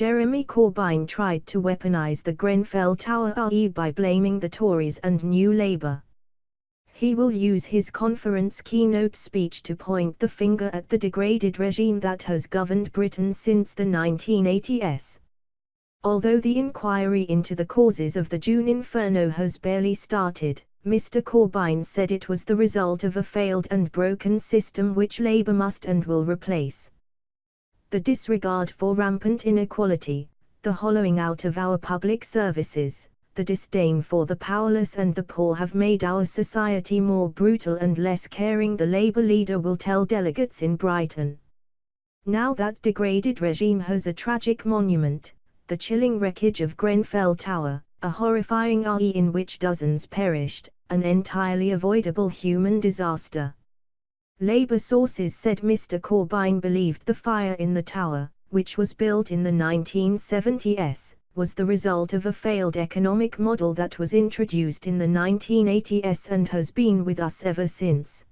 Jeremy Corbyn tried to weaponise the Grenfell Tower by blaming the Tories and New Labour. He will use his conference keynote speech to point the finger at the degraded regime that has governed Britain since the 1980s. Although the inquiry into the causes of the June inferno has barely started, Mr. Corbyn said it was the result of a failed and broken system which Labour must and will replace. The disregard for rampant inequality, the hollowing out of our public services, the disdain for the powerless and the poor have made our society more brutal and less caring, the Labour leader will tell delegates in Brighton. Now that degraded regime has a tragic monument, the chilling wreckage of Grenfell Tower, a horrifying RE in which dozens perished, an entirely avoidable human disaster. Labour sources said Mr. Corbyn believed the fire in the tower, which was built in the 1970s, was the result of a failed economic model that was introduced in the 1980s and has been with us ever since.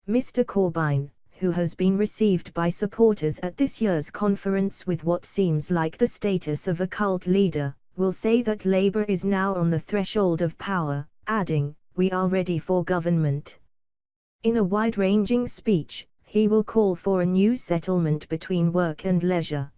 Mr. Corbyn, who has been received by supporters at this year's conference with what seems like the status of a cult leader, will say that Labour is now on the threshold of power, adding, "We are ready for government." In a wide-ranging speech, he will call for a new settlement between work and leisure.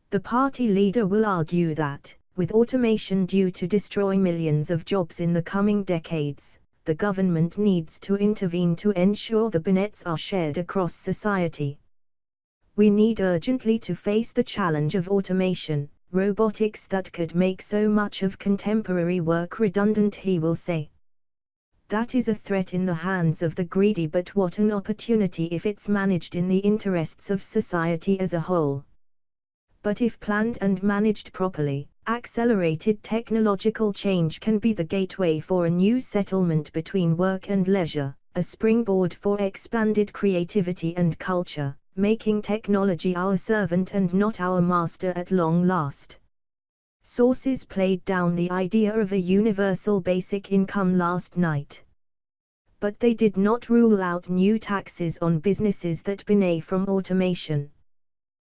The party leader will argue that, with automation due to destroy millions of jobs in the coming decades, the government needs to intervene to ensure the benefits are shared across society. We need urgently to face the challenge of automation, robotics that could make so much of contemporary work redundant, he will say. That is a threat in the hands of the greedy, but what an opportunity if it's managed in the interests of society as a whole. But if planned and managed properly, accelerated technological change can be the gateway for a new settlement between work and leisure, a springboard for expanded creativity and culture, making technology our servant and not our master at long last. Sources played down the idea of a universal basic income last night. But they did not rule out new taxes on businesses that benefit from automation.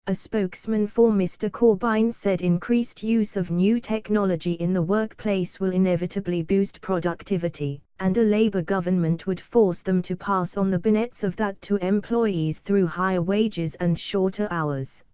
A spokesman for Mr. Corbyn said increased use of new technology in the workplace will inevitably boost productivity, and a Labour government would force them to pass on the benefits of that to employees through higher wages and shorter hours.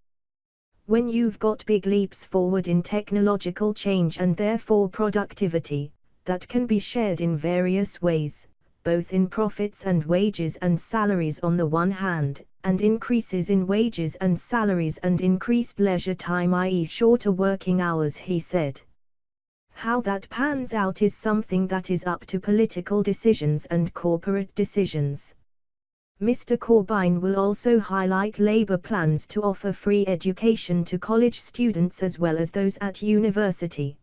When you've got big leaps forward in technological change and therefore productivity, that can be shared in various ways, both in profits and wages and salaries on the one hand, and increases in wages and salaries and increased leisure time, i.e. shorter working hours, he said. How that pans out is something that is up to political decisions and corporate decisions. Mr. Corbyn will also highlight Labour plans to offer free education to college students as well as those at university.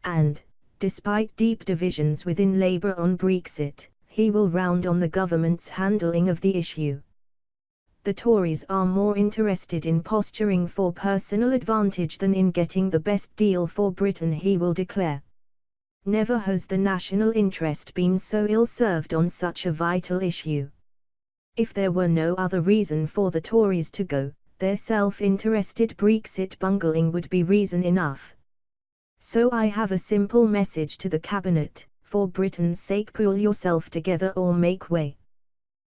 And, despite deep divisions within Labour on Brexit, he will round on the government's handling of the issue. The Tories are more interested in posturing for personal advantage than in getting the best deal for Britain, he will declare. Never has the national interest been so ill-served on such a vital issue. If there were no other reason for the Tories to go, their self-interested Brexit bungling would be reason enough. So I have a simple message to the Cabinet: for Britain's sake, pull yourself together or make way.